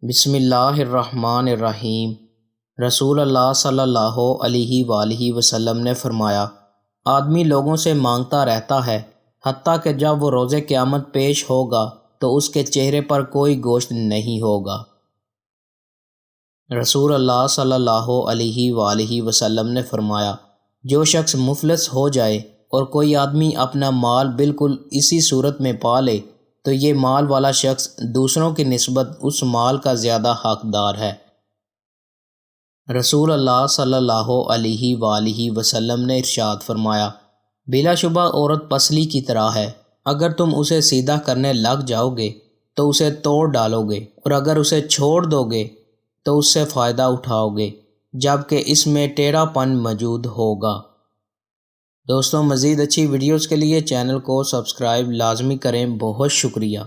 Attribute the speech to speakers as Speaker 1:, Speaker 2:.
Speaker 1: بسم اللہ الرحمن الرحیم۔ رسول اللہ صلی اللہ علیہ وآلہ وسلم نے فرمایا، آدمی لوگوں سے مانگتا رہتا ہے حتیٰ کہ جب وہ روز قیامت پیش ہوگا تو اس کے چہرے پر کوئی گوشت نہیں ہوگا۔ رسول اللہ صلی اللہ علیہ وآلہ وسلم نے فرمایا، جو شخص مفلس ہو جائے اور کوئی آدمی اپنا مال بالکل اسی صورت میں پا لے تو یہ مال والا شخص دوسروں کی نسبت اس مال کا زیادہ حقدار ہے۔ رسول اللہ صلی اللہ علیہ وآلہ وسلم نے ارشاد فرمایا، بلا شبہ عورت پسلی کی طرح ہے، اگر تم اسے سیدھا کرنے لگ جاؤ گے تو اسے توڑ ڈالو گے، اور اگر اسے چھوڑ دو گے تو اس سے فائدہ اٹھاؤ گے، جبکہ اس میں ٹیڑھا پن موجود ہوگا۔ دوستوں، مزید اچھی ویڈیوز کے لیے چینل کو سبسکرائب لازمی کریں۔ بہت شکریہ۔